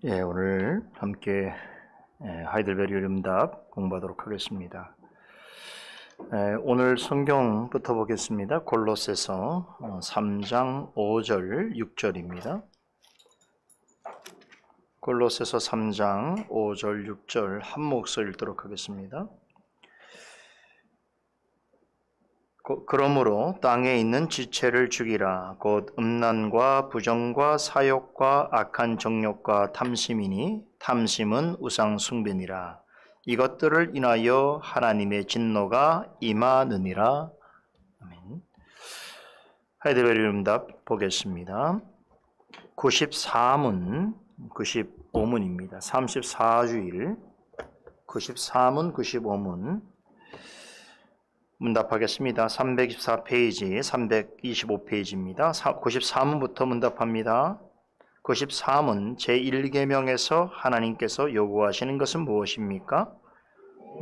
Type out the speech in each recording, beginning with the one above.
오늘 함께 하이델베르 응답 공부하도록 하겠습니다. 오늘 성경부터 보겠습니다. 골로새서 3장 5절 6절입니다. 골로새서 3장 5절 6절 한 목소리 읽도록 하겠습니다. 그러므로 땅에 있는 지체를 죽이라. 곧 음란과 부정과 사욕과 악한 정욕과 탐심이니 탐심은 우상 숭배니라. 이것들을 인하여 하나님의 진노가 임하느니라. 아멘. 하이델베르 응답 보겠습니다. 94문 95문입니다. 34주일 93문 95문 문답하겠습니다. 324페이지, 325페이지입니다. 94문부터 문답합니다. 93문 제1계명에서 하나님께서 요구하시는 것은 무엇입니까?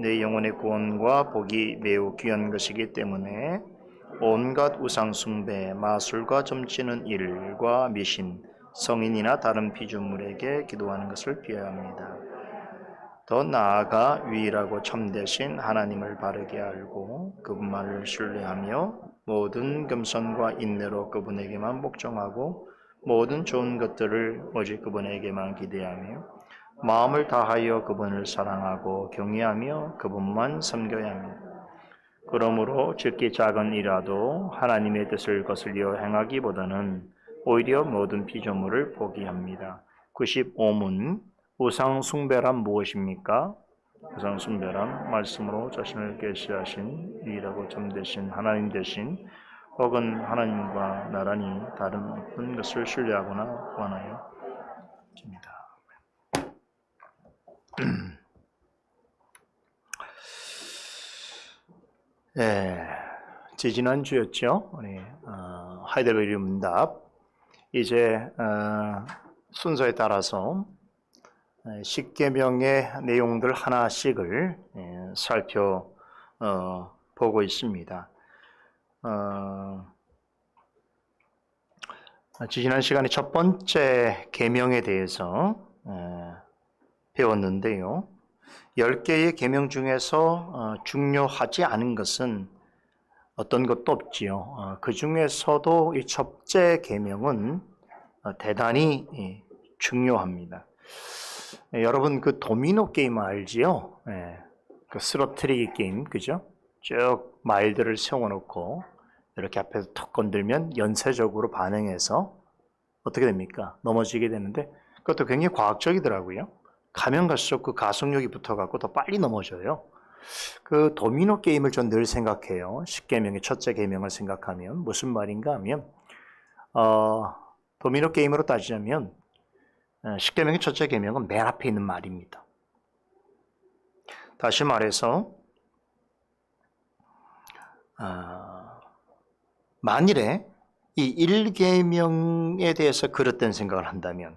내 영혼의 구원과 복이 매우 귀한 것이기 때문에 온갖 우상 숭배, 마술과 점치는 일과 미신, 성인이나 다른 피조물에게 기도하는 것을 피해야 합니다. 더 나아가 유일하고 참되신 하나님을 바르게 알고 그분만을 신뢰하며 모든 겸손과 인내로 그분에게만 복종하고 모든 좋은 것들을 오직 그분에게만 기대하며 마음을 다하여 그분을 사랑하고 경외하며 그분만 섬겨야 합니다. 그러므로 즉기 작은 일이라도 하나님의 뜻을 거슬려 행하기보다는 오히려 모든 피조물을 포기합니다. 95문 우상 숭배란 무엇입니까? 우상 숭배란 말씀으로 자신을 계시하신 유일하고 참되신 하나님 대신 혹은 하나님과 나란히 다른 어떤 것을 신뢰하거나 원하여 입니다. 지지난주였죠. 우리 하이델베르 응답 이제 순서에 따라서 십계명의 내용들 하나씩을 살펴보고 있습니다. 지난 시간에 첫 번째 계명에 대해서 배웠는데요. 10개의 계명 중에서 중요하지 않은 것은 어떤 것도 없지요. 그 중에서도 이 첫째 계명은 대단히 중요합니다. 여러분 그 도미노 게임 알지요? 그 쓰러트리기 게임, 그죠? 쭉 말들을 세워놓고 이렇게 앞에서 턱 건들면 연쇄적으로 반응해서 어떻게 됩니까? 넘어지게 되는데 그것도 굉장히 과학적이더라고요. 가면 갈수록 그 가속력이 붙어갖고 더 빨리 넘어져요. 그 도미노 게임을 전 늘 생각해요. 10계명의 첫째 계명을 생각하면 무슨 말인가 하면 도미노 게임으로 따지자면 10계명의 첫째 계명은 맨 앞에 있는 말입니다. 다시 말해서 만일에 이 1계명에 대해서 그릇된 생각을 한다면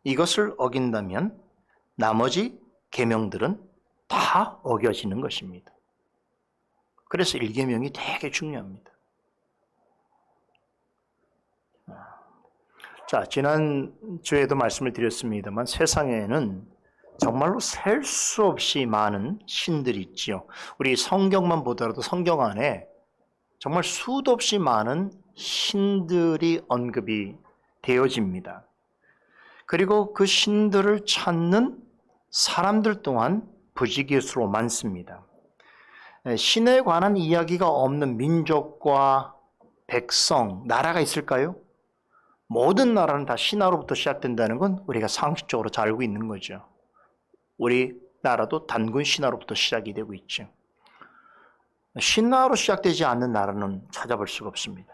이것을 어긴다면 나머지 계명들은 다 어겨지는 것입니다. 그래서 1계명이 되게 중요합니다. 자, 지난주에도 말씀을 드렸습니다만 세상에는 정말로 셀 수 없이 많은 신들이 있지요. 우리 성경만 보더라도 성경 안에 정말 수도 없이 많은 신들이 언급이 되어집니다. 그리고 그 신들을 찾는 사람들 또한 부지기수로 많습니다. 신에 관한 이야기가 없는 민족과 백성, 나라가 있을까요? 모든 나라는 다 신화로부터 시작된다는 건 우리가 상식적으로 잘 알고 있는 거죠. 우리 나라도 단군 신화로부터 시작이 되고 있죠. 신화로 시작되지 않는 나라는 찾아볼 수가 없습니다.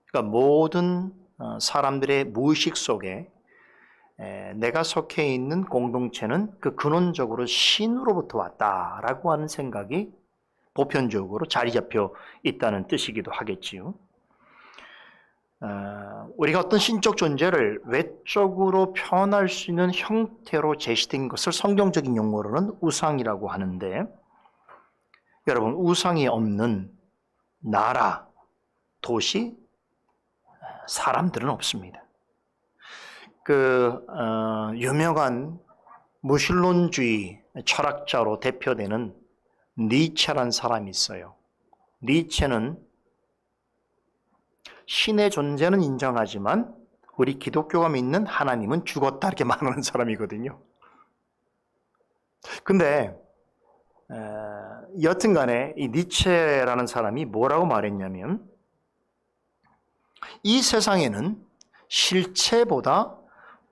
그러니까 모든 사람들의 무의식 속에 내가 속해 있는 공동체는 그 근원적으로 신으로부터 왔다라고 하는 생각이 보편적으로 자리 잡혀 있다는 뜻이기도 하겠지요. 우리가 어떤 신적 존재를 외적으로 표현할 수 있는 형태로 제시된 것을 성경적인 용어로는 우상이라고 하는데, 여러분 우상이 없는 나라, 도시, 사람들은 없습니다. 유명한 무신론주의 철학자로 대표되는 니체란 사람이 있어요. 니체는 신의 존재는 인정하지만 우리 기독교가 믿는 하나님은 죽었다 이렇게 말하는 사람이거든요. 근데 여튼간에 이 니체라는 사람이 뭐라고 말했냐면 이 세상에는 실체보다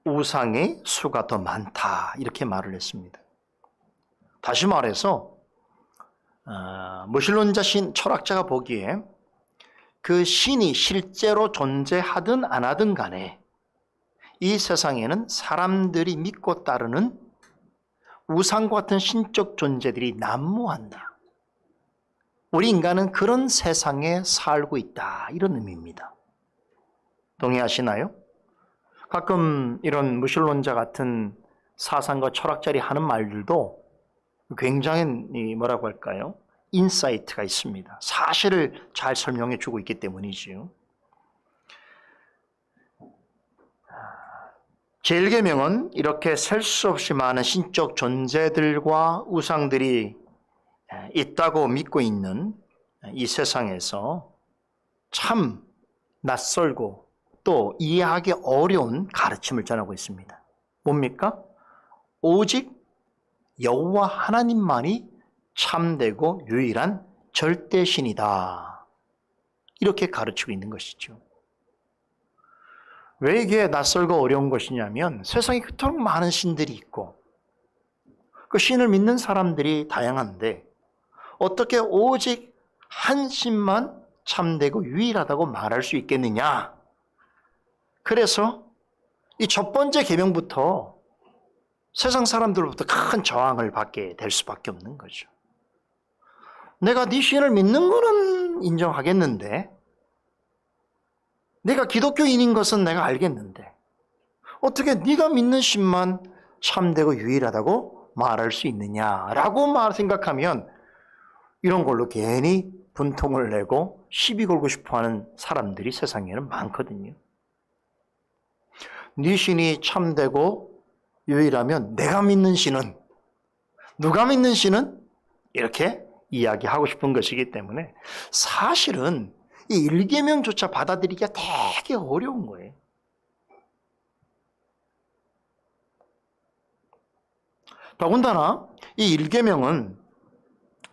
우상의 수가 더 많다 이렇게 말을 했습니다. 다시 말해서 무신론자 철학자가 보기에 그 신이 실제로 존재하든 안 하든 간에 이 세상에는 사람들이 믿고 따르는 우상과 같은 신적 존재들이 난무한다. 우리 인간은 그런 세상에 살고 있다. 이런 의미입니다. 동의하시나요? 가끔 이런 무신론자 같은 사상과 철학자들이 하는 말들도 굉장히 뭐라고 할까요? 인사이트가 있습니다. 사실을 잘 설명해 주고 있기 때문이지요. 제1계명은 이렇게 셀 수 없이 많은 신적 존재들과 우상들이 있다고 믿고 있는 이 세상에서 참 낯설고 또 이해하기 어려운 가르침을 전하고 있습니다. 뭡니까? 오직 여호와 하나님만이 참되고 유일한 절대신이다. 이렇게 가르치고 있는 것이죠. 왜 이게 낯설고 어려운 것이냐면 세상에 그토록 많은 신들이 있고 그 신을 믿는 사람들이 다양한데 어떻게 오직 한 신만 참되고 유일하다고 말할 수 있겠느냐? 그래서 이 첫 번째 계명부터 세상 사람들로부터 큰 저항을 받게 될 수밖에 없는 거죠. 내가 네 신을 믿는 거는 인정하겠는데 내가 기독교인인 것은 내가 알겠는데 어떻게 네가 믿는 신만 참되고 유일하다고 말할 수 있느냐라고 생각하면 이런 걸로 괜히 분통을 내고 시비 걸고 싶어하는 사람들이 세상에는 많거든요. 네 신이 참되고 유일하면 내가 믿는 신은 누가 믿는 신은 이렇게 이야기하고 싶은 것이기 때문에 사실은 이 1계명조차 받아들이기가 되게 어려운 거예요. 더군다나 이 1계명은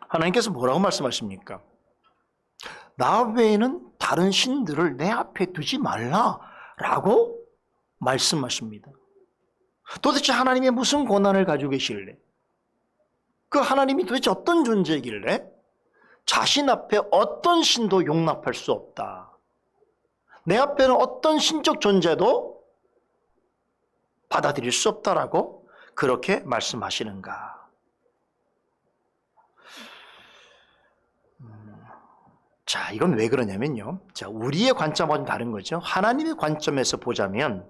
하나님께서 뭐라고 말씀하십니까? 나 외에는 다른 신들을 내 앞에 두지 말라라고 말씀하십니다. 도대체 하나님이 무슨 권한을 가지고 계실래? 그 하나님이 도대체 어떤 존재이길래 자신 앞에 어떤 신도 용납할 수 없다. 내 앞에는 어떤 신적 존재도 받아들일 수 없다라고 그렇게 말씀하시는가? 자, 이건 왜 그러냐면요. 자, 우리의 관점은 다른 거죠. 하나님의 관점에서 보자면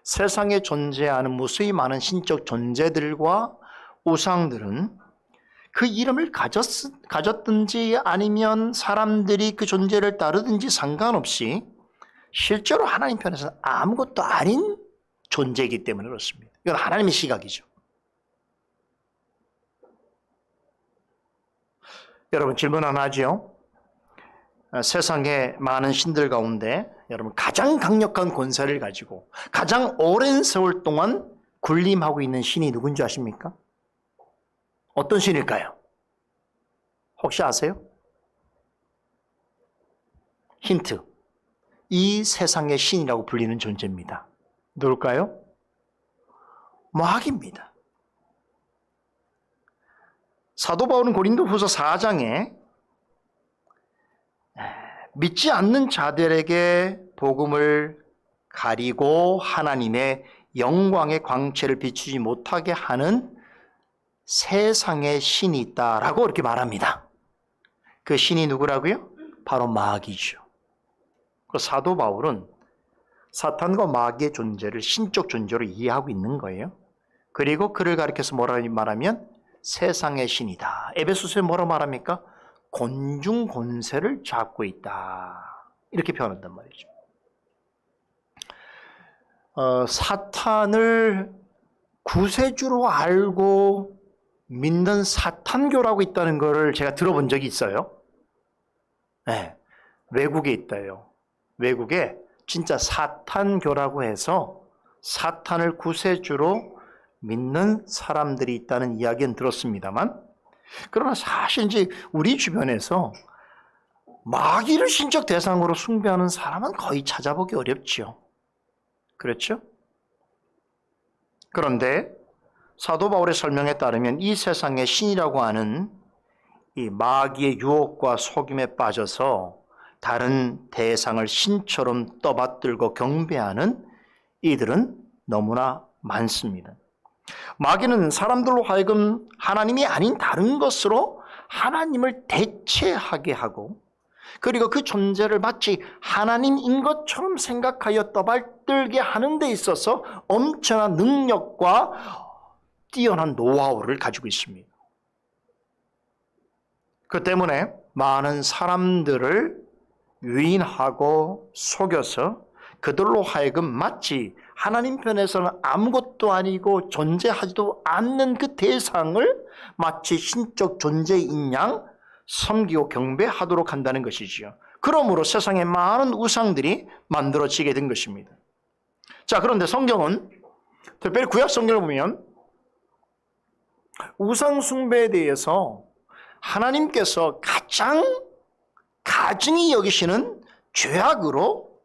세상에 존재하는 무수히 많은 신적 존재들과 우상들은 그 이름을 가졌든지 아니면 사람들이 그 존재를 따르든지 상관없이 실제로 하나님 편에서는 아무것도 아닌 존재이기 때문에 그렇습니다. 이건 하나님의 시각이죠. 여러분 질문 하나 하죠. 세상에 많은 신들 가운데 여러분 가장 강력한 권세를 가지고 가장 오랜 세월 동안 군림하고 있는 신이 누군지 아십니까? 어떤 신일까요? 혹시 아세요? 힌트. 이 세상의 신이라고 불리는 존재입니다. 누굴까요? 마귀입니다. 사도 바울은 고린도후서 4장에 믿지 않는 자들에게 복음을 가리고 하나님의 영광의 광채를 비추지 못하게 하는 세상의 신이 있다라고 이렇게 말합니다. 그 신이 누구라고요? 바로 마귀죠. 그 사도 바울은 사탄과 마귀의 존재를 신적 존재로 이해하고 있는 거예요. 그리고 그를 가리켜서 뭐라고 말하면 세상의 신이다. 에베소서에 뭐라고 말합니까? 곤중 권세를 잡고 있다. 이렇게 표현한단 말이죠. 사탄을 구세주로 알고 믿는 사탄교라고 있다는 것을 제가 들어본 적이 있어요. 네, 외국에 있다요. 외국에 진짜 사탄교라고 해서 사탄을 구세주로 믿는 사람들이 있다는 이야기는 들었습니다만, 그러나 사실 이제 우리 주변에서 마귀를 신적 대상으로 숭배하는 사람은 거의 찾아보기 어렵죠. 그렇죠? 그런데 사도 바울의 설명에 따르면 이 세상의 신이라고 하는 이 마귀의 유혹과 속임에 빠져서 다른 대상을 신처럼 떠받들고 경배하는 이들은 너무나 많습니다. 마귀는 사람들로 하여금 하나님이 아닌 다른 것으로 하나님을 대체하게 하고, 그리고 그 존재를 마치 하나님인 것처럼 생각하여 떠받들게 하는 데 있어서 엄청난 능력과 뛰어난 노하우를 가지고 있습니다. 그 때문에 많은 사람들을 유인하고 속여서 그들로 하여금 마치 하나님 편에서는 아무것도 아니고 존재하지도 않는 그 대상을 마치 신적 존재인 양 섬기고 경배하도록 한다는 것이지요. 그러므로 세상에 많은 우상들이 만들어지게 된 것입니다. 자, 그런데 성경은 특별히 구약 성경을 보면 우상 숭배에 대해서 하나님께서 가장 가증히 여기시는 죄악으로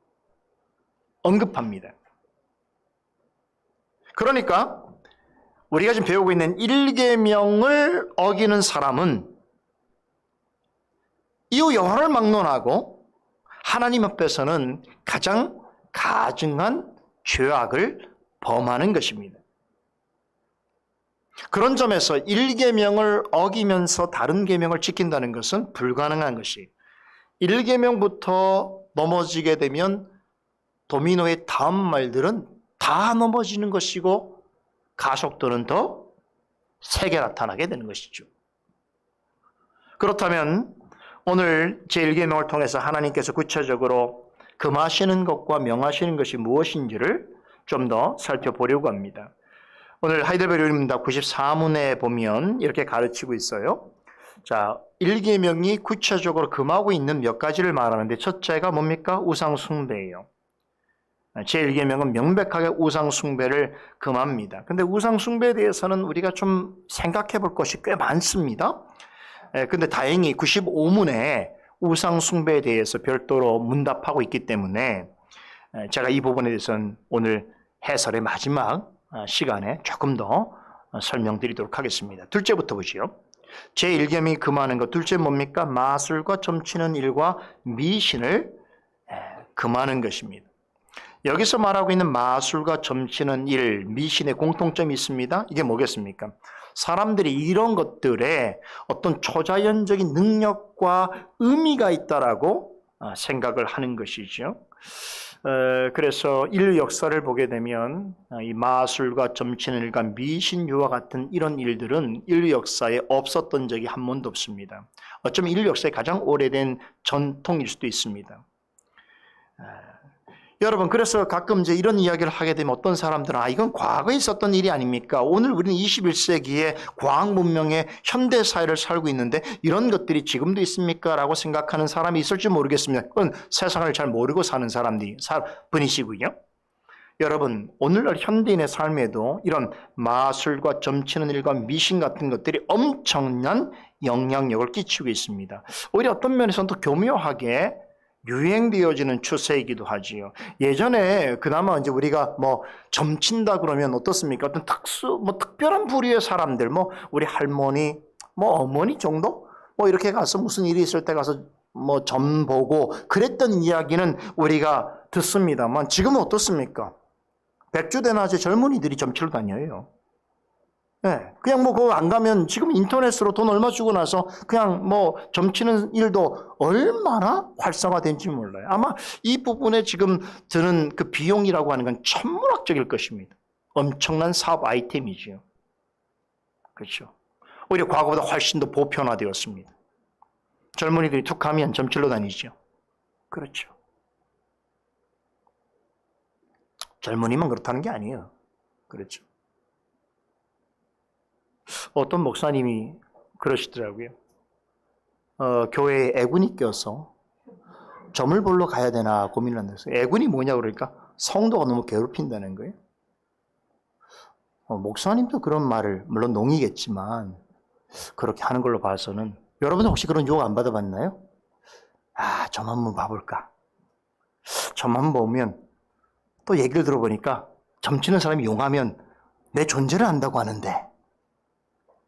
언급합니다. 그러니까 우리가 지금 배우고 있는 1계명을 어기는 사람은 이후 여호와를 막론하고 하나님 앞에서는 가장 가증한 죄악을 범하는 것입니다. 그런 점에서 1계명을 어기면서 다른 계명을 지킨다는 것은 불가능한 것이, 1계명부터 넘어지게 되면 도미노의 다음 말들은 다 넘어지는 것이고 가속도는 더 세게 나타나게 되는 것이죠. 그렇다면 오늘 제1계명을 통해서 하나님께서 구체적으로 금하시는 것과 명하시는 것이 무엇인지를 좀 더 살펴보려고 합니다. 오늘 하이델베르 율림문답 94문에 보면 이렇게 가르치고 있어요. 자, 1계명이 구체적으로 금하고 있는 몇 가지를 말하는데, 첫째가 뭡니까? 우상 숭배예요. 제1계명은 명백하게 우상 숭배를 금합니다. 근데 우상 숭배에 대해서는 우리가 좀 생각해 볼 것이 꽤 많습니다. 근데 다행히 95문에 우상 숭배에 대해서 별도로 문답하고 있기 때문에 제가 이 부분에 대해서는 오늘 해설의 마지막 시간에 조금 더 설명드리도록 하겠습니다. 둘째부터 보시죠. 제1계명이 금하는 것, 둘째 뭡니까? 마술과 점치는 일과 미신을 금하는 것입니다. 여기서 말하고 있는 마술과 점치는 일, 미신의 공통점이 있습니다. 이게 뭐겠습니까? 사람들이 이런 것들에 어떤 초자연적인 능력과 의미가 있다라고 생각을 하는 것이죠. 그래서 인류 역사를 보게 되면 이 마술과 점치는 일과 미신유와 같은 이런 일들은 인류 역사에 없었던 적이 한 번도 없습니다. 어쩌면 인류 역사의 가장 오래된 전통일 수도 있습니다. 여러분, 그래서 가끔 이제 이런 이야기를 하게 되면 어떤 사람들은 이건 과거에 있었던 일이 아닙니까? 오늘 우리는 21세기에 과학 문명의 현대 사회를 살고 있는데 이런 것들이 지금도 있습니까? 라고 생각하는 사람이 있을지 모르겠습니다. 그건 세상을 잘 모르고 사는 분이시고요. 여러분, 오늘날 현대인의 삶에도 이런 마술과 점치는 일과 미신 같은 것들이 엄청난 영향력을 끼치고 있습니다. 오히려 어떤 면에서는 또 교묘하게 유행되어지는 추세이기도 하지요. 예전에 그나마 이제 우리가 점친다 그러면 어떻습니까? 어떤 특별한 부류의 사람들, 우리 할머니, 어머니 정도? 이렇게 가서 무슨 일이 있을 때 가서 점 보고 그랬던 이야기는 우리가 듣습니다만, 지금은 어떻습니까? 백주대낮에 젊은이들이 점치러 다녀요. 네, 그냥 그거 안 가면 지금 인터넷으로 돈 얼마 주고 나서 그냥 점치는 일도 얼마나 활성화된지 몰라요. 아마 이 부분에 지금 드는 그 비용이라고 하는 건 천문학적일 것입니다. 엄청난 사업 아이템이지요. 그렇죠. 오히려 과거보다 훨씬 더 보편화되었습니다. 젊은이들이 툭 하면 점치러 다니죠. 그렇죠. 젊은이만 그렇다는 게 아니에요. 그렇죠? 어떤 목사님이 그러시더라고요. 교회에 애군이 껴서 점을 보러 가야 되나 고민을 한다면서요. 애군이 뭐냐고 그러니까 성도가 너무 괴롭힌다는 거예요. 목사님도 그런 말을 물론 농이겠지만 그렇게 하는 걸로 봐서는 여러분은 혹시 그런 유혹 안 받아봤나요? 점 한번 봐볼까? 점 한번 보면 또 얘기를 들어보니까 점치는 사람이 용하면 내 존재를 안다고 하는데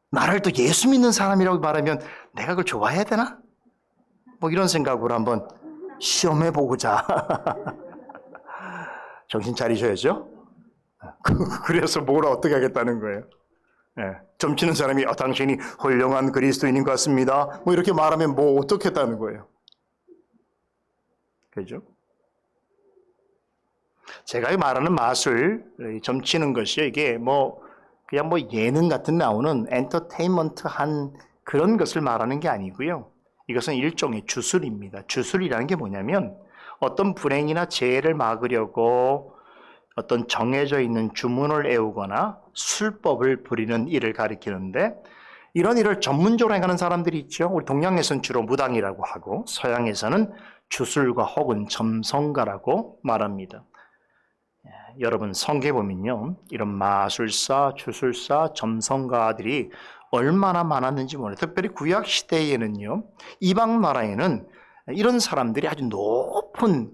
나를 또 예수 믿는 사람이라고 말하면 내가 그걸 좋아해야 되나? 뭐 이런 생각으로 한번 시험해보고자. 정신 차리셔야죠. 그래서 뭘 어떻게 하겠다는 거예요. 점치는 사람이 당신이 훌륭한 그리스도인인 것 같습니다. 뭐 이렇게 말하면 뭐 어떻게 했다는 거예요. 그죠? 제가 말하는 마술, 점치는 것이요. 이게 그냥 예능 같은 나오는 엔터테인먼트한 그런 것을 말하는 게 아니고요. 이것은 일종의 주술입니다. 주술이라는 게 뭐냐면 어떤 불행이나 재해를 막으려고 어떤 정해져 있는 주문을 애우거나 술법을 부리는 일을 가리키는데 이런 일을 전문적으로 행하는 사람들이 있죠. 우리 동양에서는 주로 무당이라고 하고 서양에서는 주술가 혹은 점성가라고 말합니다. 여러분 성경에 보면요. 이런 마술사, 주술사, 점성가들이 얼마나 많았는지 몰라요. 특별히 구약 시대에는요. 이방 나라에는 이런 사람들이 아주 높은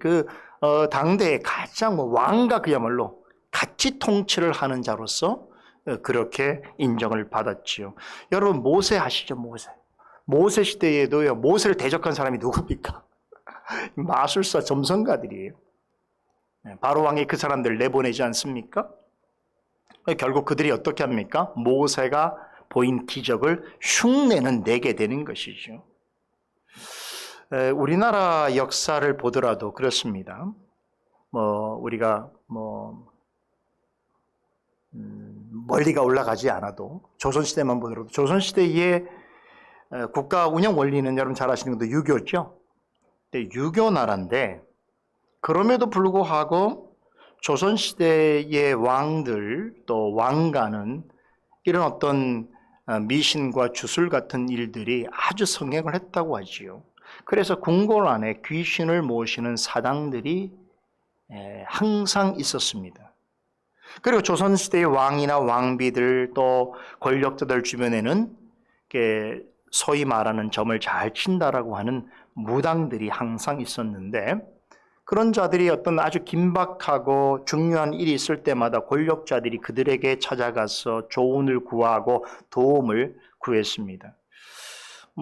당대의 가장 왕과 그야말로 같이 통치를 하는 자로서 그렇게 인정을 받았지요. 여러분 모세 아시죠? 모세 시대에도요. 모세를 대적한 사람이 누굽니까? 마술사, 점성가들이에요. 바로 왕이 그 사람들을 내보내지 않습니까? 결국 그들이 어떻게 합니까? 모세가 보인 기적을 흉내는 내게 되는 것이죠. 우리나라 역사를 보더라도 그렇습니다. 우리가 멀리가 올라가지 않아도 조선시대만 보더라도 조선시대의 국가 운영 원리는 여러분 잘 아시는 것도 유교죠. 유교 나라인데 그럼에도 불구하고 조선시대의 왕들 또 왕가는 이런 어떤 미신과 주술 같은 일들이 아주 성행을 했다고 하지요. 그래서 궁궐 안에 귀신을 모시는 사당들이 항상 있었습니다. 그리고 조선시대의 왕이나 왕비들 또 권력자들 주변에는 소위 말하는 점을 잘 친다라고 하는 무당들이 항상 있었는데 그런 자들이 어떤 아주 긴박하고 중요한 일이 있을 때마다 권력자들이 그들에게 찾아가서 조언을 구하고 도움을 구했습니다.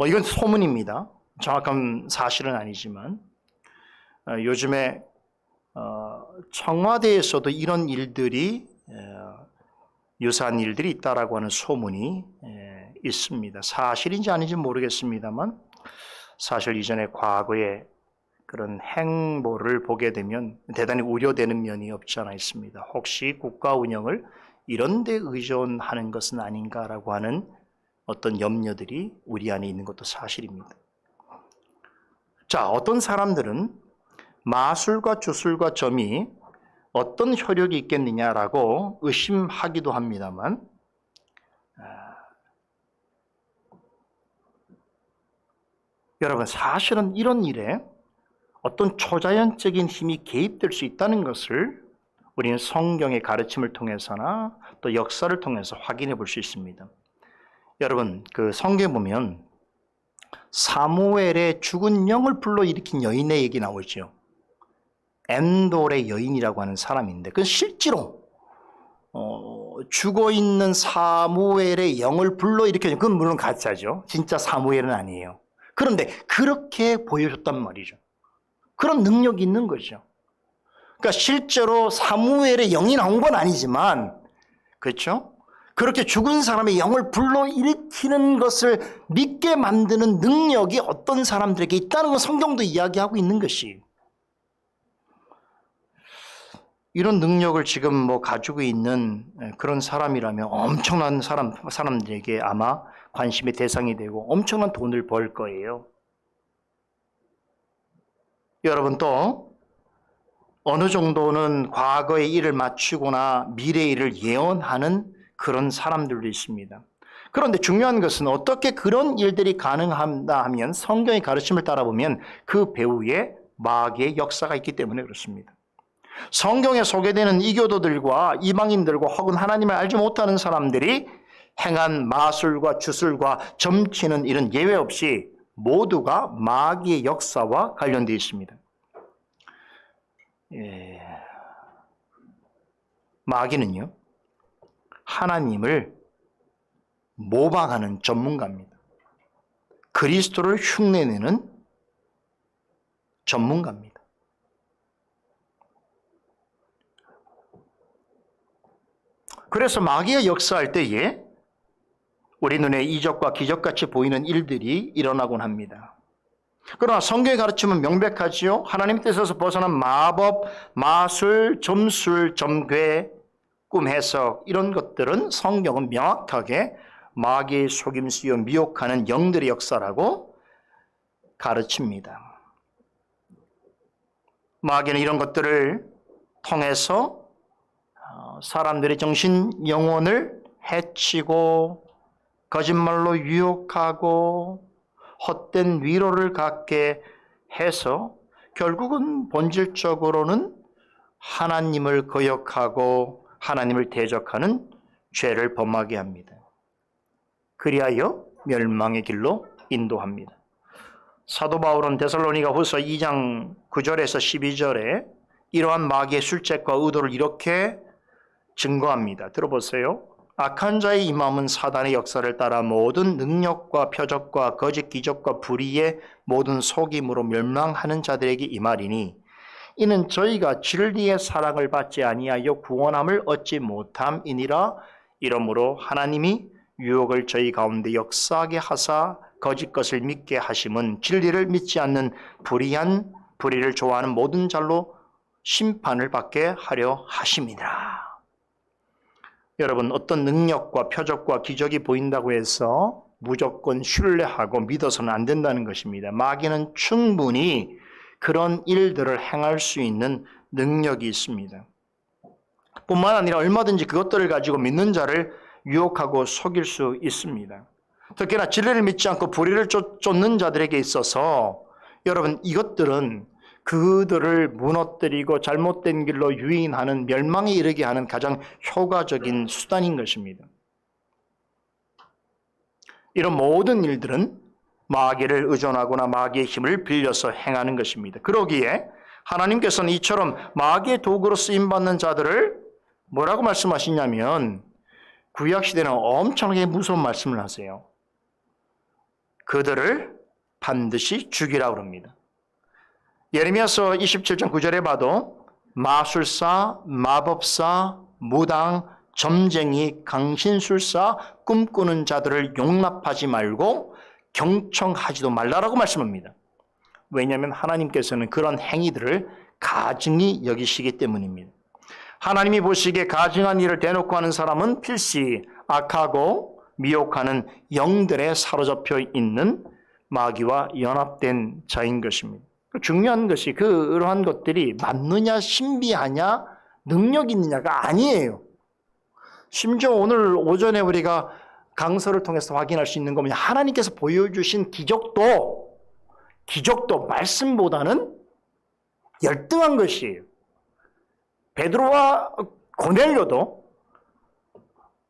이건 소문입니다. 정확한 사실은 아니지만 요즘에 청와대에서도 이런 일들이 유사한 일들이 있다라고 하는 소문이 있습니다. 사실인지 아닌지 모르겠습니다만 사실 이전에 과거에 그런 행보를 보게 되면 대단히 우려되는 면이 없지 않아 있습니다. 혹시 국가 운영을 이런 데 의존하는 것은 아닌가라고 하는 어떤 염려들이 우리 안에 있는 것도 사실입니다. 자, 어떤 사람들은 마술과 주술과 점이 어떤 효력이 있겠느냐라고 의심하기도 합니다만 여러분 사실은 이런 일에 어떤 초자연적인 힘이 개입될 수 있다는 것을 우리는 성경의 가르침을 통해서나 또 역사를 통해서 확인해 볼 수 있습니다. 여러분 그 성경에 보면 사무엘의 죽은 영을 불러일으킨 여인의 얘기 나오죠. 엔돌의 여인이라고 하는 사람인데 그건 실제로 죽어있는 사무엘의 영을 불러일으켜준 그건 물론 가짜죠. 진짜 사무엘은 아니에요. 그런데 그렇게 보여줬단 말이죠. 그런 능력이 있는 거죠. 그러니까 실제로 사무엘의 영이 나온 건 아니지만 그렇죠? 그렇게 죽은 사람의 영을 불러일으키는 것을 믿게 만드는 능력이 어떤 사람들에게 있다는 건 성경도 이야기하고 있는 것이 이런 능력을 지금 가지고 있는 그런 사람이라면 엄청난 사람들에게 아마 관심의 대상이 되고 엄청난 돈을 벌 거예요. 여러분 또 어느 정도는 과거의 일을 맞추거나 미래의 일을 예언하는 그런 사람들도 있습니다. 그런데 중요한 것은 어떻게 그런 일들이 가능한가 하면 성경의 가르침을 따라보면 그 배후에 마귀의 역사가 있기 때문에 그렇습니다. 성경에 소개되는 이교도들과 이방인들과 혹은 하나님을 알지 못하는 사람들이 행한 마술과 주술과 점치는 일은 예외 없이 모두가 마귀의 역사와 관련되어 있습니다. 마귀는요, 하나님을 모방하는 전문가입니다. 그리스도를 흉내내는 전문가입니다. 그래서 마귀가 역사할 때에 우리 눈에 이적과 기적같이 보이는 일들이 일어나곤 합니다. 그러나 성경의 가르침은 명백하지요. 하나님 뜻에서 벗어난 마법, 마술, 점술, 점괘, 꿈 해석 이런 것들은 성경은 명확하게 마귀의 속임수여 미혹하는 영들의 역사라고 가르칩니다. 마귀는 이런 것들을 통해서 사람들의 정신 영혼을 해치고 거짓말로 유혹하고 헛된 위로를 갖게 해서 결국은 본질적으로는 하나님을 거역하고 하나님을 대적하는 죄를 범하게 합니다. 그리하여 멸망의 길로 인도합니다. 사도 바울은 데살로니가 후서 2장 9절에서 12절에 이러한 마귀의 술책과 의도를 이렇게 증거합니다. 들어보세요. 악한 자의 이 마음은 사단의 역사를 따라 모든 능력과 표적과 거짓 기적과 불의의 모든 속임으로 멸망하는 자들에게 이 말이니 이는 저희가 진리의 사랑을 받지 아니하여 구원함을 얻지 못함이니라. 이러므로 하나님이 유혹을 저희 가운데 역사하게 하사 거짓 것을 믿게 하심은 진리를 믿지 않는 불의를 좋아하는 모든 자로 심판을 받게 하려 하심이니라. 여러분, 어떤 능력과 표적과 기적이 보인다고 해서 무조건 신뢰하고 믿어서는 안 된다는 것입니다. 마귀는 충분히 그런 일들을 행할 수 있는 능력이 있습니다. 뿐만 아니라 얼마든지 그것들을 가지고 믿는 자를 유혹하고 속일 수 있습니다. 특히나 진리를 믿지 않고 불의를 쫓는 자들에게 있어서 여러분, 이것들은 그들을 무너뜨리고 잘못된 길로 유인하는 멸망에 이르게 하는 가장 효과적인 수단인 것입니다. 이런 모든 일들은 마귀를 의존하거나 마귀의 힘을 빌려서 행하는 것입니다. 그러기에 하나님께서는 이처럼 마귀의 도구로 쓰임받는 자들을 뭐라고 말씀하시냐면 구약시대는 엄청나게 무서운 말씀을 하세요. 그들을 반드시 죽이라고 합니다. 예레미야서 27장 9절에 봐도 마술사, 마법사, 무당, 점쟁이, 강신술사, 꿈꾸는 자들을 용납하지 말고 경청하지도 말라라고 말씀합니다. 왜냐하면 하나님께서는 그런 행위들을 가증히 여기시기 때문입니다. 하나님이 보시기에 가증한 일을 대놓고 하는 사람은 필시 악하고 미혹하는 영들에 사로잡혀 있는 마귀와 연합된 자인 것입니다. 중요한 것이 그러한 것들이 맞느냐, 신비하냐, 능력 있느냐가 아니에요. 심지어 오늘 오전에 우리가 강서를 통해서 확인할 수 있는 거면 하나님께서 보여주신 기적도 말씀보다는 열등한 것이에요. 베드로와 고넬료도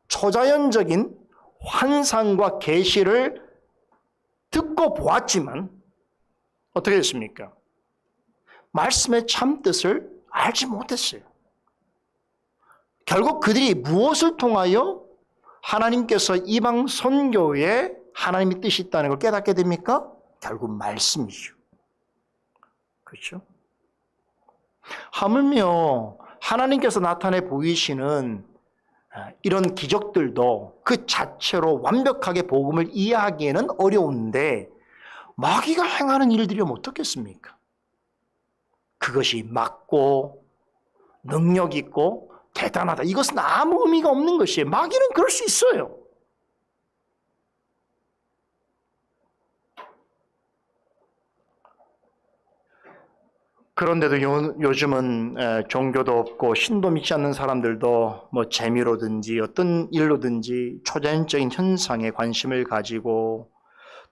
초자연적인 환상과 계시를 듣고 보았지만 어떻게 됐습니까? 말씀의 참뜻을 알지 못했어요. 결국 그들이 무엇을 통하여 하나님께서 이방 선교에 하나님의 뜻이 있다는 걸 깨닫게 됩니까? 결국 말씀이죠. 그렇죠? 하물며 하나님께서 나타내 보이시는 이런 기적들도 그 자체로 완벽하게 복음을 이해하기에는 어려운데 마귀가 행하는 일들이면 어떻겠습니까? 그것이 맞고 능력 있고 대단하다. 이것은 아무 의미가 없는 것이에요. 마귀는 그럴 수 있어요. 그런데도 요즘은 종교도 없고 신도 믿지 않는 사람들도 뭐 재미로든지 어떤 일로든지 초자연적인 현상에 관심을 가지고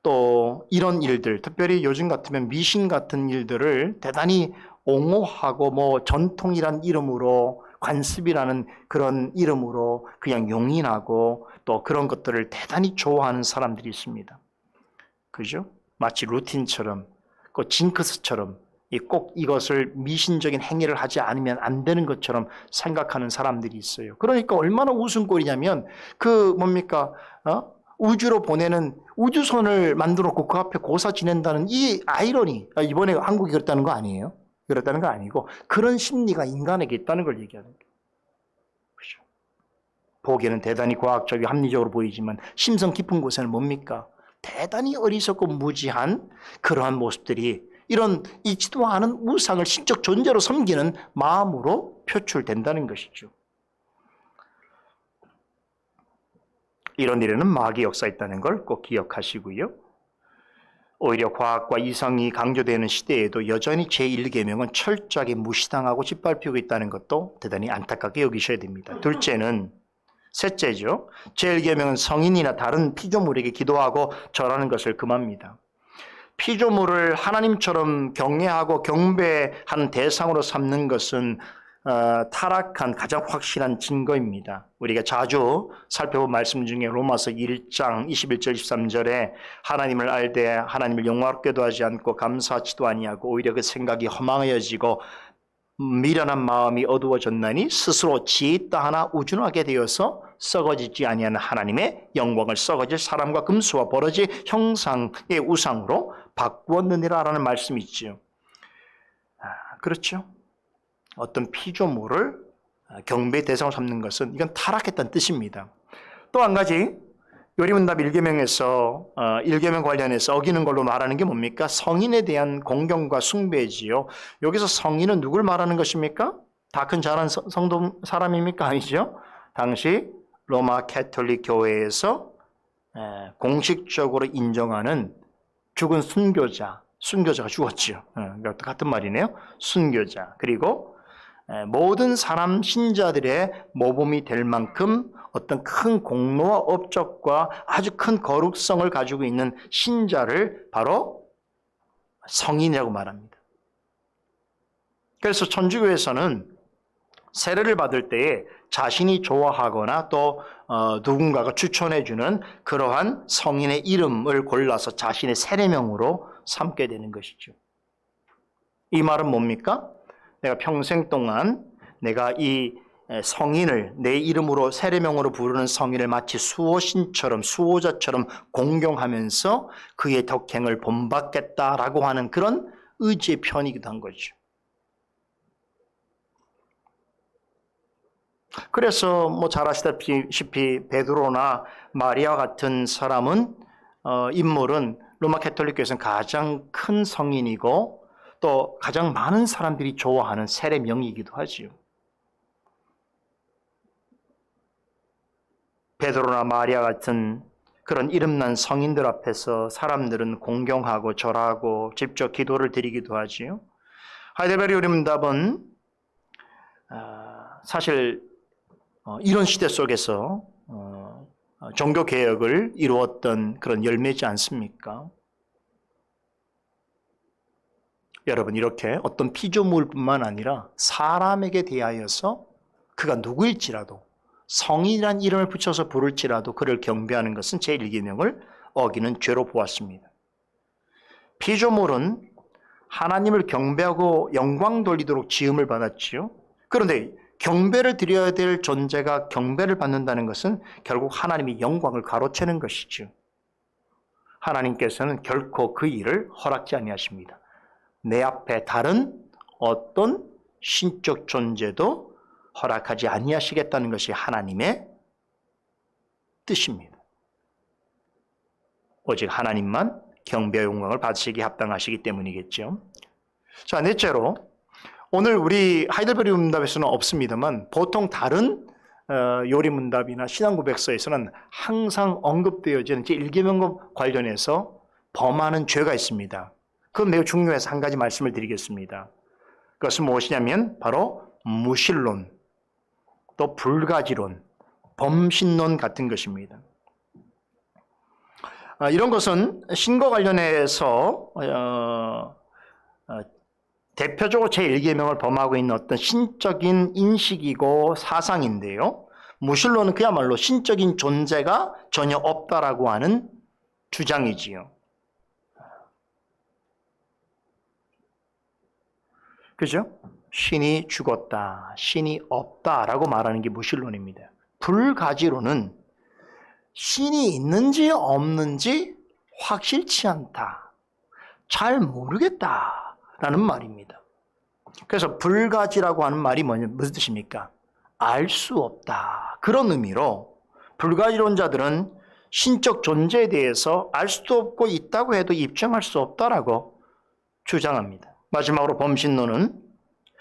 또 이런 일들, 특별히 요즘 같으면 미신 같은 일들을 대단히 옹호하고 뭐 전통이란 이름으로 관습이라는 그런 이름으로 그냥 용인하고 또 그런 것들을 대단히 좋아하는 사람들이 있습니다. 그죠? 마치 루틴처럼, 그 징크스처럼 꼭 이것을 미신적인 행위를 하지 않으면 안 되는 것처럼 생각하는 사람들이 있어요. 그러니까 얼마나 웃음꼴이냐면 그 뭡니까? 우주로 보내는 우주선을 만들어 놓고 그 앞에 고사 지낸다는 이 아이러니. 이번에 한국이 그랬다는 거 아니에요? 그랬다는 거 아니고 그런 심리가 인간에게 있다는 걸 얘기하는 거예요. 그렇죠? 보기에는 대단히 과학적이고 합리적으로 보이지만 심성 깊은 곳에는 뭡니까? 대단히 어리석고 무지한 그러한 모습들이 이런 있지도 않은 우상을 신적 존재로 섬기는 마음으로 표출된다는 것이죠. 이런 일에는 마귀의 역사가 있다는 걸 꼭 기억하시고요. 오히려 과학과 이성이 강조되는 시대에도 여전히 제1계명은 철저하게 무시당하고 짓밟히고 있다는 것도 대단히 안타깝게 여기셔야 됩니다. 셋째죠. 제1계명은 성인이나 다른 피조물에게 기도하고 절하는 것을 금합니다. 피조물을 하나님처럼 경외하고 경배하는 대상으로 삼는 것은 타락한 가장 확실한 증거입니다. 우리가 자주 살펴본 말씀 중에 로마서 1장 21절 23절에 하나님을 알되 하나님을 영화롭게도 하지 않고 감사하지도 아니하고 오히려 그 생각이 허망해지고 미련한 마음이 어두워졌나니 스스로 지혜 있다 하나 우준하게 되어서 썩어지지 아니하는 하나님의 영광을 썩어질 사람과 금수와 버러지 형상의 우상으로 바꾸었느니라라는 말씀이 있죠. 그렇죠. 어떤 피조물을 경배의 대상으로 삼는 것은 이건 타락했다는 뜻입니다. 또 한 가지 요리문답 1계명에서 1계명 관련해서 어기는 걸로 말하는 게 뭡니까? 성인에 대한 공경과 숭배지요. 여기서 성인은 누굴 말하는 것입니까? 다 큰 잘한 성도 사람입니까? 아니죠. 당시 로마 캐톨릭 교회에서 공식적으로 인정하는 죽은 순교자가 죽었죠. 같은 말이네요. 순교자. 그리고 모든 사람 신자들의 모범이 될 만큼 어떤 큰 공로와 업적과 아주 큰 거룩성을 가지고 있는 신자를 바로 성인이라고 말합니다. 그래서 천주교에서는 세례를 받을 때에 자신이 좋아하거나 또 누군가가 추천해주는 그러한 성인의 이름을 골라서 자신의 세례명으로 삼게 되는 것이죠. 이 말은 뭡니까? 내가 평생 동안 내가 이 성인을 내 이름으로 세례명으로 부르는 성인을 마치 수호신처럼 수호자처럼 공경하면서 그의 덕행을 본받겠다라고 하는 그런 의지의 편이기도 한 거죠. 그래서 뭐 잘 아시다시피 베드로나 마리아 같은 인물은 로마 캐톨릭교에서는 가장 큰 성인이고 또 가장 많은 사람들이 좋아하는 세례명이기도 하지요. 베드로나 마리아 같은 그런 이름난 성인들 앞에서 사람들은 공경하고 절하고 직접 기도를 드리기도 하지요. 하이델베르 요리문답은 사실 이런 시대 속에서 종교 개혁을 이루었던 그런 열매지 않습니까? 여러분, 이렇게 어떤 피조물뿐만 아니라 사람에게 대하여서 그가 누구일지라도 성인이란 이름을 붙여서 부를지라도 그를 경배하는 것은 제1계명을 어기는 죄로 보았습니다. 피조물은 하나님을 경배하고 영광 돌리도록 지음을 받았지요. 그런데 경배를 드려야 될 존재가 경배를 받는다는 것은 결국 하나님이 영광을 가로채는 것이죠. 하나님께서는 결코 그 일을 허락지 아니하십니다. 내 앞에 다른 어떤 신적 존재도 허락하지 아니하시겠다는 것이 하나님의 뜻입니다. 오직 하나님만 경배와 영광을 받으시기에 합당하시기 때문이겠죠. 자, 넷째로 오늘 우리 하이델베르 문답에서는 없습니다만 보통 다른 요리문답이나 신앙고백서에서는 항상 언급되어지는 제1계명과 관련해서 범하는 죄가 있습니다. 그건 매우 중요해서 한 가지 말씀을 드리겠습니다. 그것은 무엇이냐면 바로 무신론, 또 불가지론, 범신론 같은 것입니다. 이런 것은 신과 관련해서 대표적으로 제1계명을 범하고 있는 어떤 신적인 인식이고 사상인데요. 무신론은 그야말로 신적인 존재가 전혀 없다라고 하는 주장이지요. 그죠? 신이 죽었다, 신이 없다라고 말하는 게 무신론입니다. 불가지론은 신이 있는지 없는지 확실치 않다, 잘 모르겠다라는 말입니다. 그래서 불가지라고 하는 말이 무슨 뜻입니까? 알 수 없다, 그런 의미로 불가지론자들은 신적 존재에 대해서 알 수도 없고 있다고 해도 입증할 수 없다라고 주장합니다. 마지막으로 범신론은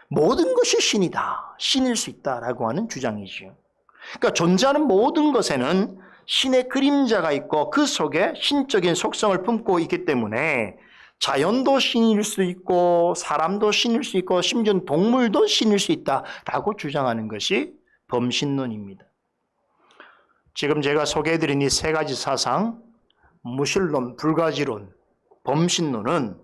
모든 것이 신이다, 신일 수 있다라고 하는 주장이지요. 그러니까 존재하는 모든 것에는 신의 그림자가 있고 그 속에 신적인 속성을 품고 있기 때문에 자연도 신일 수 있고 사람도 신일 수 있고 심지어 동물도 신일 수 있다라고 주장하는 것이 범신론입니다. 지금 제가 소개해드린 이 세 가지 사상, 무신론, 불가지론, 범신론은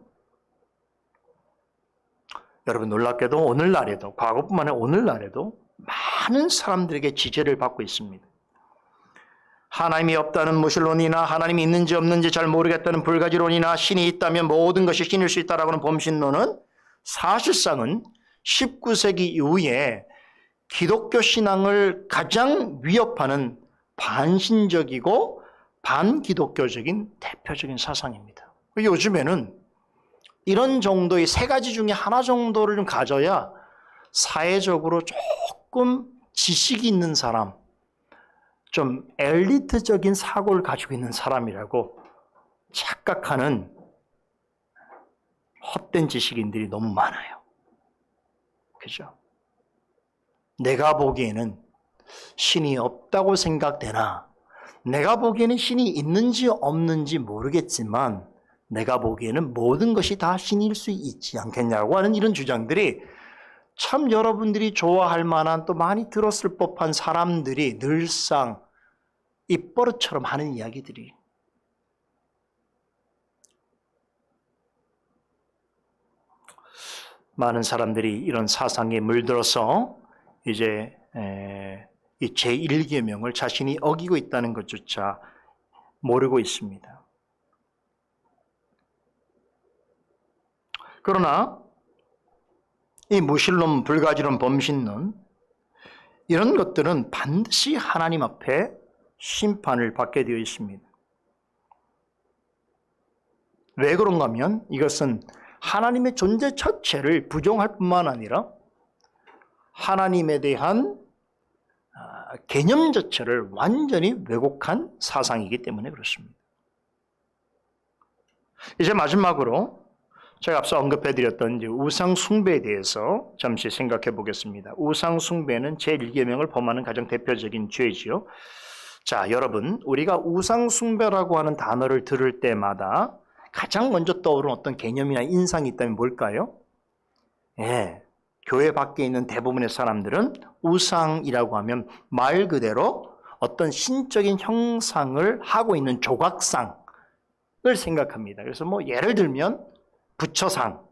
여러분 놀랍게도 오늘날에도, 과거뿐만 아니라 오늘날에도 많은 사람들에게 지지를 받고 있습니다. 하나님이 없다는 무신론이나 하나님이 있는지 없는지 잘 모르겠다는 불가지론이나 신이 있다면 모든 것이 신일 수 있다라고 하는 범신론은 사실상은 19세기 이후에 기독교 신앙을 가장 위협하는 반신적이고 반기독교적인 대표적인 사상입니다. 요즘에는 이런 정도의 세 가지 중에 하나 정도를 좀 가져야 사회적으로 조금 지식이 있는 사람, 좀 엘리트적인 사고를 가지고 있는 사람이라고 착각하는 헛된 지식인들이 너무 많아요. 그죠? 내가 보기에는 신이 없다고 생각되나, 내가 보기에는 신이 있는지 없는지 모르겠지만 내가 보기에는 모든 것이 다 신일 수 있지 않겠냐고 하는 이런 주장들이 참 여러분들이 좋아할 만한, 또 많이 들었을 법한 사람들이 늘상 입버릇처럼 하는 이야기들이, 많은 사람들이 이런 사상에 물들어서 이제 이 제1계명을 자신이 어기고 있다는 것조차 모르고 있습니다. 그러나 이 무신론, 불가지론, 범신론, 이런 것들은 반드시 하나님 앞에 심판을 받게 되어 있습니다. 왜 그런가 하면 이것은 하나님의 존재 자체를 부정할 뿐만 아니라 하나님에 대한 개념 자체를 완전히 왜곡한 사상이기 때문에 그렇습니다. 이제 마지막으로 제가 앞서 언급해드렸던 우상 숭배에 대해서 잠시 생각해 보겠습니다. 우상 숭배는 제1계명을 범하는 가장 대표적인 죄지요. 자, 여러분, 우리가 우상 숭배라고 하는 단어를 들을 때마다 가장 먼저 떠오르는 어떤 개념이나 인상이 있다면 뭘까요? 예, 교회 밖에 있는 대부분의 사람들은 우상이라고 하면 말 그대로 어떤 신적인 형상을 하고 있는 조각상을 생각합니다. 그래서 예를 들면 부처상,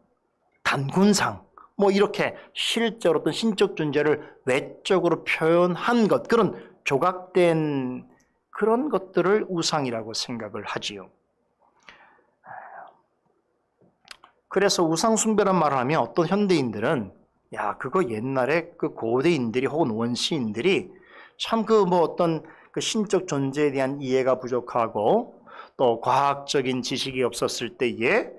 단군상, 이렇게 실제로 어떤 신적 존재를 외적으로 표현한 것, 그런 조각된 그런 것들을 우상이라고 생각을 하지요. 그래서 우상숭배란 말을 하면 어떤 현대인들은 야, 그거 옛날에 그 고대인들이 혹은 원시인들이 참 어떤 그 신적 존재에 대한 이해가 부족하고 또 과학적인 지식이 없었을 때에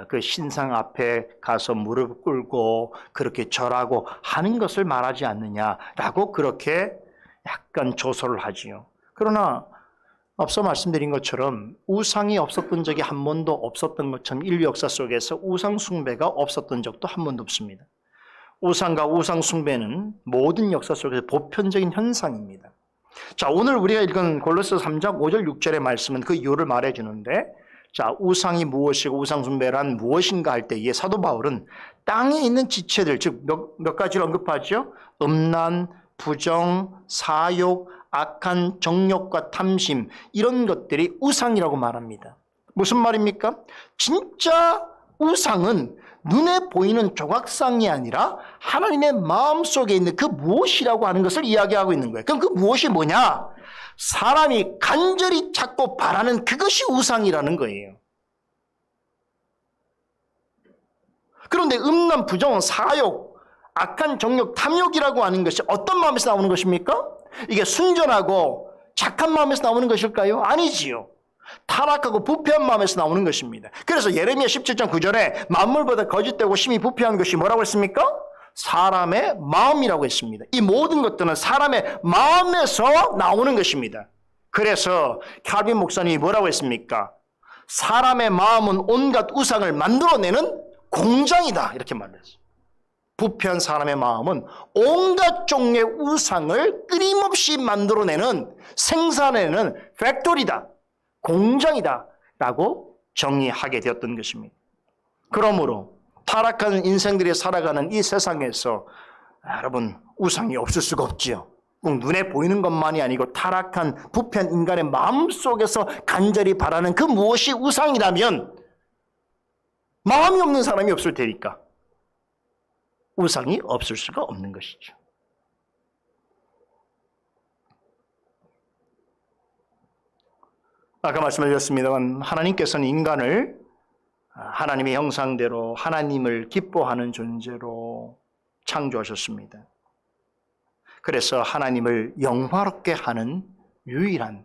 그 신상 앞에 가서 무릎 꿇고 그렇게 절하고 하는 것을 말하지 않느냐라고 그렇게 약간 조소를 하지요. 그러나 앞서 말씀드린 것처럼 우상이 없었던 적이 한 번도 없었던 것처럼 인류 역사 속에서 우상 숭배가 없었던 적도 한 번도 없습니다. 우상과 우상 숭배는 모든 역사 속에서 보편적인 현상입니다. 자, 오늘 우리가 읽은 골로새 3장 5절 6절의 말씀은 그 이유를 말해주는데, 자, 우상이 무엇이고 우상숭배란 무엇인가 할 때에 사도 바울은 땅에 있는 지체들, 즉 몇 가지를 언급하죠. 음란, 부정, 사욕, 악한 정욕과 탐심, 이런 것들이 우상이라고 말합니다. 무슨 말입니까? 진짜 우상은 눈에 보이는 조각상이 아니라 하나님의 마음속에 있는 그 무엇이라고 하는 것을 이야기하고 있는 거예요. 그럼 그 무엇이 뭐냐? 사람이 간절히 찾고 바라는 그것이 우상이라는 거예요. 그런데 음란, 부정, 사욕, 악한 정욕, 탐욕이라고 하는 것이 어떤 마음에서 나오는 것입니까? 이게 순전하고 착한 마음에서 나오는 것일까요? 아니지요. 타락하고 부패한 마음에서 나오는 것입니다. 그래서 예레미야 17장 9절에 만물보다 거짓되고 심히 부패한 것이 뭐라고 했습니까? 사람의 마음이라고 했습니다. 이 모든 것들은 사람의 마음에서 나오는 것입니다. 그래서 칼빈 목사님이 뭐라고 했습니까? 사람의 마음은 온갖 우상을 만들어내는 공장이다, 이렇게 말했어요. 부패한 사람의 마음은 온갖 종류의 우상을 끊임없이 만들어내는, 생산해내는 팩토리다, 공장이다 라고 정의하게 되었던 것입니다. 그러므로 타락한 인생들이 살아가는 이 세상에서 여러분, 우상이 없을 수가 없지요. 꼭 눈에 보이는 것만이 아니고 타락한 부패한 인간의 마음속에서 간절히 바라는 그 무엇이 우상이라면 마음이 없는 사람이 없을 테니까 우상이 없을 수가 없는 것이죠. 아까 말씀드렸습니다만 하나님께서는 인간을 하나님의 형상대로 하나님을 기뻐하는 존재로 창조하셨습니다. 그래서 하나님을 영화롭게 하는 유일한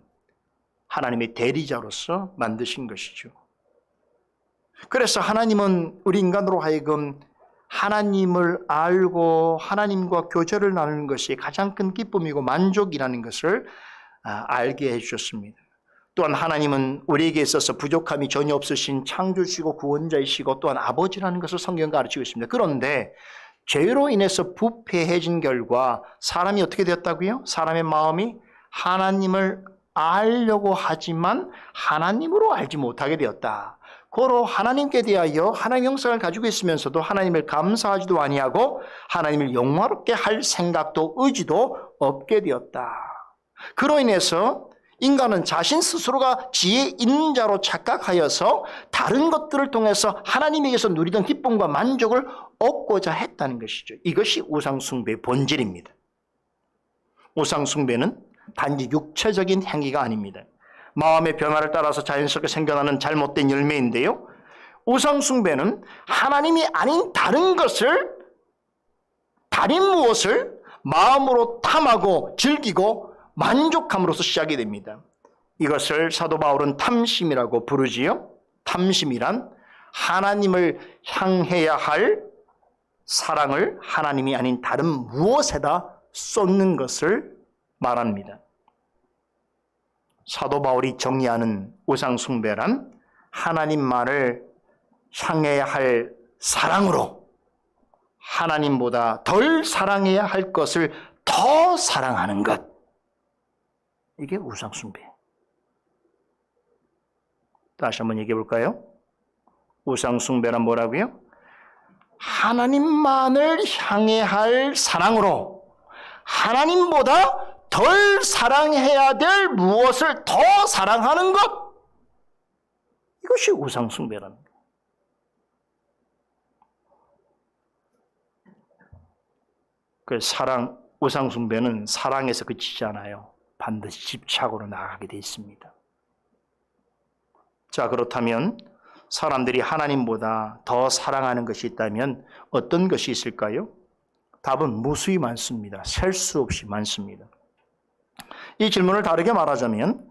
하나님의 대리자로서 만드신 것이죠. 그래서 하나님은 우리 인간으로 하여금 하나님을 알고 하나님과 교제를 나누는 것이 가장 큰 기쁨이고 만족이라는 것을 알게 해주셨습니다. 또한 하나님은 우리에게 있어서 부족함이 전혀 없으신 창조주시고 구원자이시고 또한 아버지라는 것을 성경은 가르치고 있습니다. 그런데 죄로 인해서 부패해진 결과 사람이 어떻게 되었다고요? 사람의 마음이 하나님을 알려고 하지만 하나님으로 알지 못하게 되었다. 고로 하나님께 대하여 하나님의 형상을 가지고 있으면서도 하나님을 감사하지도 아니하고 하나님을 영화롭게 할 생각도 의지도 없게 되었다. 그로 인해서 인간은 자신 스스로가 지혜 있는 자로 착각하여서 다른 것들을 통해서 하나님에게서 누리던 기쁨과 만족을 얻고자 했다는 것이죠. 이것이 우상숭배의 본질입니다. 우상숭배는 단지 육체적인 행위가 아닙니다. 마음의 변화를 따라서 자연스럽게 생겨나는 잘못된 열매인데요. 우상숭배는 하나님이 아닌 다른 것을, 다른 무엇을 마음으로 탐하고 즐기고 만족함으로써 시작이 됩니다. 이것을 사도 바울은 탐심이라고 부르지요. 탐심이란 하나님을 향해야 할 사랑을 하나님이 아닌 다른 무엇에다 쏟는 것을 말합니다. 사도 바울이 정의하는 우상숭배란 하나님만을 향해야 할 사랑으로 하나님보다 덜 사랑해야 할 것을 더 사랑하는 것. 이게 우상숭배. 다시 한번 얘기해 볼까요? 우상숭배란 뭐라고요? 하나님만을 향해 할 사랑으로 하나님보다 덜 사랑해야 될 무엇을 더 사랑하는 것. 이것이 우상숭배라는 거예요. 그 우상숭배는 사랑에서 그치지 않아요. 반드시 집착으로 나아가게 되어 있습니다. 자, 그렇다면 사람들이 하나님보다 더 사랑하는 것이 있다면 어떤 것이 있을까요? 답은 무수히 많습니다. 셀 수 없이 많습니다. 이 질문을 다르게 말하자면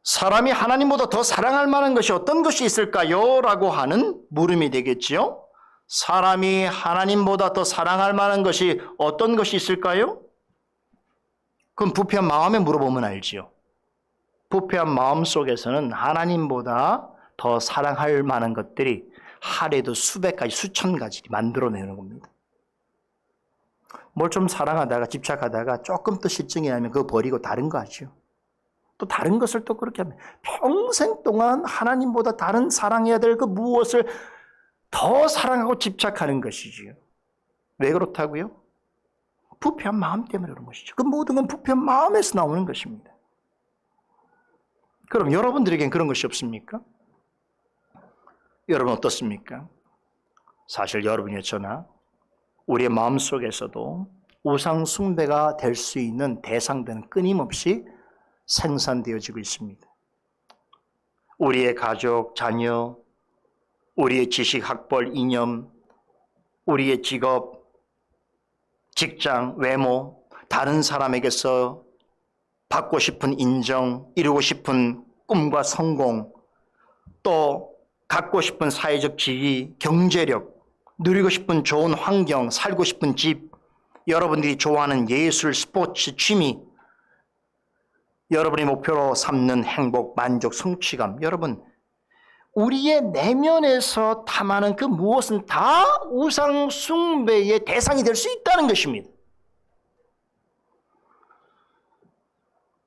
사람이 하나님보다 더 사랑할 만한 것이 어떤 것이 있을까요? 라고 하는 물음이 되겠지요. 사람이 하나님보다 더 사랑할 만한 것이 어떤 것이 있을까요? 그럼 부패한 마음에 물어보면 알지요. 부패한 마음 속에서는 하나님보다 더 사랑할 만한 것들이 하루에도 수백 가지, 수천 가지 만들어내는 겁니다. 뭘 좀 사랑하다가 집착하다가 조금 더 실증이 나면 그거 버리고 다른 거 하죠. 또 다른 것을 또 그렇게 합니다. 평생 동안 하나님보다 다른 사랑해야 될 그 무엇을 더 사랑하고 집착하는 것이지요. 왜 그렇다고요? 부패한 마음 때문에 그런 것이죠. 그 모든 건 부패한 마음에서 나오는 것입니다. 그럼 여러분들에겐 그런 것이 없습니까? 여러분 어떻습니까? 사실 여러분이 저나 우리의 마음속에서도 우상 숭배가 될 수 있는 대상들은 끊임없이 생산되어지고 있습니다. 우리의 가족, 자녀, 우리의 지식, 학벌, 이념, 우리의 직업, 직장, 외모, 다른 사람에게서 받고 싶은 인정, 이루고 싶은 꿈과 성공, 또 갖고 싶은 사회적 지위, 경제력, 누리고 싶은 좋은 환경, 살고 싶은 집, 여러분들이 좋아하는 예술, 스포츠, 취미, 여러분이 목표로 삼는 행복, 만족, 성취감, 여러분 우리의 내면에서 탐하는 그 무엇은 다 우상 숭배의 대상이 될 수 있다는 것입니다.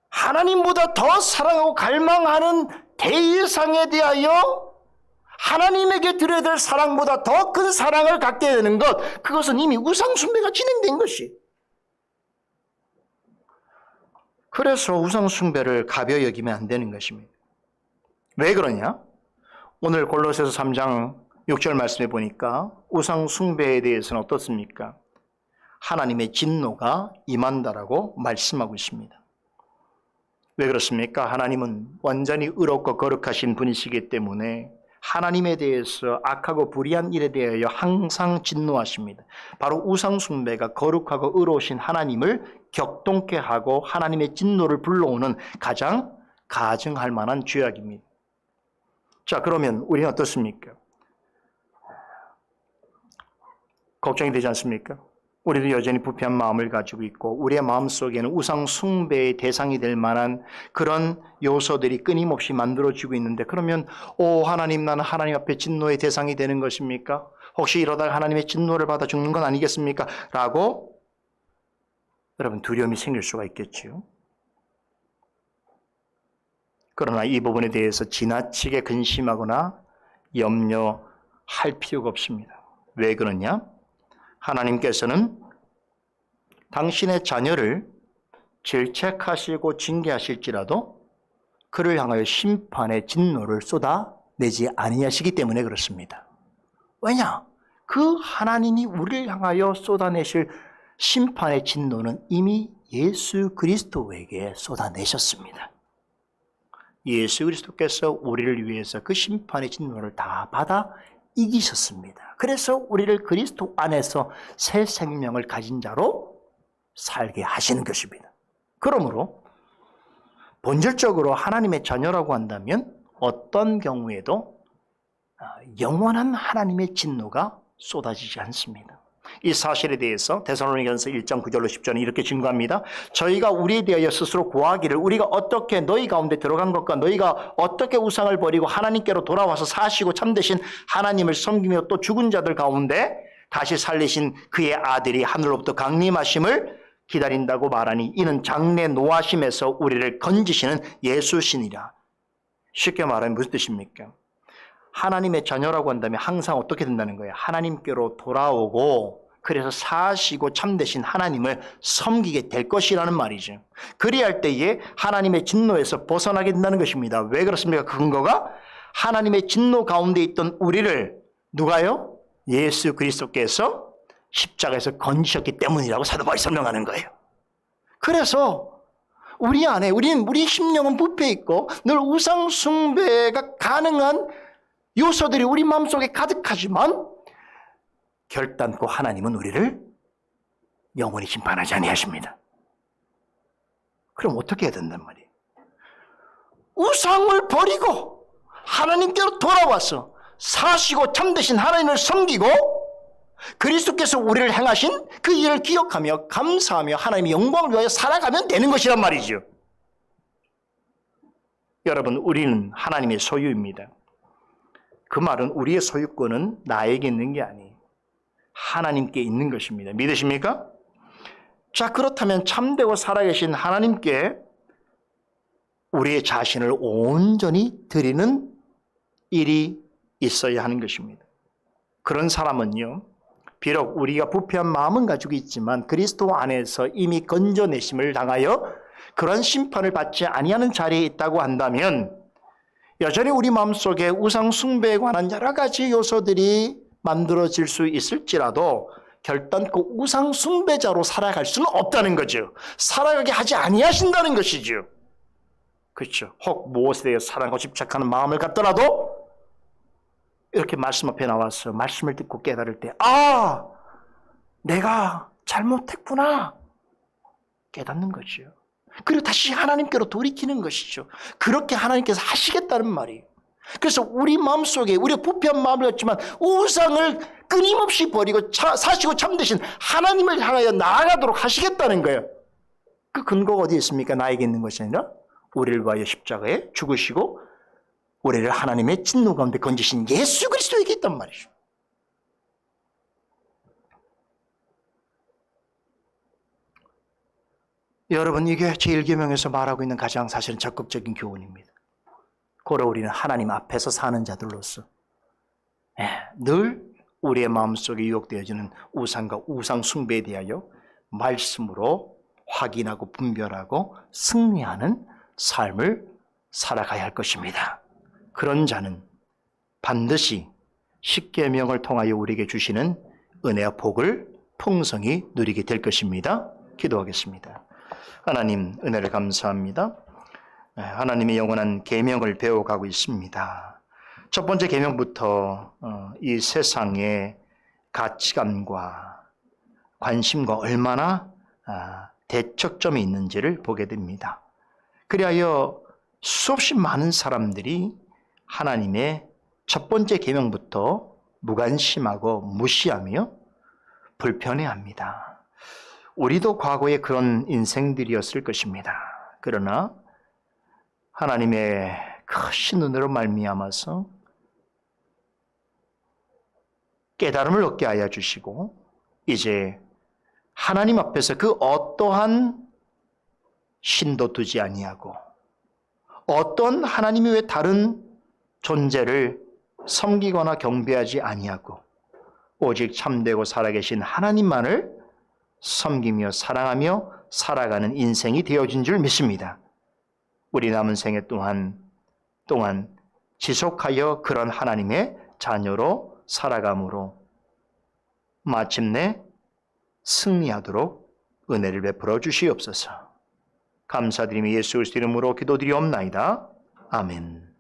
하나님보다 더 사랑하고 갈망하는 대상에 대하여 하나님에게 드려야 될 사랑보다 더 큰 사랑을 갖게 되는 것, 그것은 이미 우상 숭배가 진행된 것이. 그래서 우상 숭배를 가벼이 여기면 안 되는 것입니다. 왜 그러냐? 오늘 골로새서 3장 6절 말씀에 보니까 우상 숭배에 대해서는 어떻습니까? 하나님의 진노가 임한다라고 말씀하고 있습니다. 왜 그렇습니까? 하나님은 완전히 의롭고 거룩하신 분이시기 때문에 하나님에 대해서 악하고 불의한 일에 대하여 항상 진노하십니다. 바로 우상 숭배가 거룩하고 의로우신 하나님을 격동케 하고 하나님의 진노를 불러오는 가장 가증할 만한 죄악입니다. 자, 그러면 우리는 어떻습니까? 걱정이 되지 않습니까? 우리도 여전히 부패한 마음을 가지고 있고 우리의 마음속에는 우상 숭배의 대상이 될 만한 그런 요소들이 끊임없이 만들어지고 있는데, 그러면 하나님, 나는 하나님 앞에 진노의 대상이 되는 것입니까? 혹시 이러다가 하나님의 진노를 받아 죽는 건 아니겠습니까? 라고 여러분 두려움이 생길 수가 있겠지요. 그러나 이 부분에 대해서 지나치게 근심하거나 염려할 필요가 없습니다. 왜 그러냐? 하나님께서는 당신의 자녀를 질책하시고 징계하실지라도 그를 향하여 심판의 진노를 쏟아내지 아니하시기 때문에 그렇습니다. 왜냐? 그 하나님이 우리를 향하여 쏟아내실 심판의 진노는 이미 예수 그리스도에게 쏟아내셨습니다. 예수 그리스도께서 우리를 위해서 그 심판의 진노를 다 받아 이기셨습니다. 그래서 우리를 그리스도 안에서 새 생명을 가진 자로 살게 하시는 것입니다. 그러므로 본질적으로 하나님의 자녀라고 한다면 어떤 경우에도 영원한 하나님의 진노가 쏟아지지 않습니다. 이 사실에 대해서 데살로니가전서 1장 9절로 10절은 이렇게 증거합니다. 저희가 우리에 대하여 스스로 고하기를, 우리가 어떻게 너희 가운데 들어간 것과 너희가 어떻게 우상을 버리고 하나님께로 돌아와서 사시고 참되신 하나님을 섬기며 또 죽은 자들 가운데 다시 살리신 그의 아들이 하늘로부터 강림하심을 기다린다고 말하니 이는 장래 노하심에서 우리를 건지시는 예수시니라. 쉽게 말하면 무슨 뜻입니까? 하나님의 자녀라고 한다면 항상 어떻게 된다는 거예요? 하나님께로 돌아오고 그래서 사시고 참되신 하나님을 섬기게 될 것이라는 말이죠. 그리할 때에 하나님의 진노에서 벗어나게 된다는 것입니다. 왜 그렇습니까? 그 근거가 하나님의 진노 가운데 있던 우리를 누가요? 예수 그리스도께서 십자가에서 건지셨기 때문이라고 사도 바울이 설명하는 거예요. 그래서 우리 안에 우리 심령은 부패 있고 늘 우상 숭배가 가능한 요소들이 우리 마음속에 가득하지만 결단코 하나님은 우리를 영원히 심판하지 아니하십니다. 그럼 어떻게 해야 된단 말이에요? 우상을 버리고 하나님께로 돌아와서 사시고 참되신 하나님을 섬기고 그리스도께서 우리를 행하신 그 일을 기억하며 감사하며 하나님의 영광을 위하여 살아가면 되는 것이란 말이죠. 여러분, 우리는 하나님의 소유입니다. 그 말은 우리의 소유권은 나에게 있는 게 아니에요. 하나님께 있는 것입니다. 믿으십니까? 자, 그렇다면 참되고 살아계신 하나님께 우리의 자신을 온전히 드리는 일이 있어야 하는 것입니다. 그런 사람은요, 비록 우리가 부패한 마음은 가지고 있지만 그리스도 안에서 이미 건져내심을 당하여 그런 심판을 받지 아니하는 자리에 있다고 한다면 여전히 우리 마음속에 우상 숭배에 관한 여러 가지 요소들이 만들어질 수 있을지라도 결단코 우상 숭배자로 살아갈 수는 없다는 거죠. 살아가게 하지 아니하신다는 것이죠. 그렇죠. 혹 무엇에 대해 사랑하고 집착하는 마음을 갖더라도 이렇게 말씀 앞에 나와서 말씀을 듣고 깨달을 때, 아, 내가 잘못했구나 깨닫는 거죠. 그리고 다시 하나님께로 돌이키는 것이죠. 그렇게 하나님께서 하시겠다는 말이에요. 그래서 우리 마음속에 우리가 부패한 마음을 갖지만 우상을 끊임없이 버리고 사시고 참되신 하나님을 향하여 나아가도록 하시겠다는 거예요. 그 근거가 어디에 있습니까? 나에게 있는 것이 아니라 우리를 위하여 십자가에 죽으시고 우리를 하나님의 진노 가운데 건지신 예수 그리스도에게 있단 말이죠. 여러분, 이게 제1계명에서 말하고 있는 가장 사실은 적극적인 교훈입니다. 고로 우리는 하나님 앞에서 사는 자들로서 늘 우리의 마음속에 유혹되어지는 우상과 우상 숭배에 대하여 말씀으로 확인하고 분별하고 승리하는 삶을 살아가야 할 것입니다. 그런 자는 반드시 십계명을 통하여 우리에게 주시는 은혜와 복을 풍성히 누리게 될 것입니다. 기도하겠습니다. 하나님, 은혜를 감사합니다. 하나님의 영원한 계명을 배워가고 있습니다. 첫 번째 계명부터 이 세상의 가치관과 관심과 얼마나 대척점이 있는지를 보게 됩니다. 그리하여 수없이 많은 사람들이 하나님의 첫 번째 계명부터 무관심하고 무시하며 불편해합니다. 우리도 과거에 그런 인생들이었을 것입니다. 그러나 하나님의 크신 은혜로 말미암아서 깨달음을 얻게 하여 주시고 이제 하나님 앞에서 그 어떠한 신도 두지 아니하고 어떤 하나님이 왜 다른 존재를 섬기거나 경배하지 아니하고 오직 참되고 살아계신 하나님만을 섬기며 사랑하며 살아가는 인생이 되어진 줄 믿습니다. 우리 남은 생애 동안 지속하여 그런 하나님의 자녀로 살아감으로 마침내 승리하도록 은혜를 베풀어 주시옵소서. 감사드리며 예수 그리스도 이름으로 기도드리옵나이다. 아멘.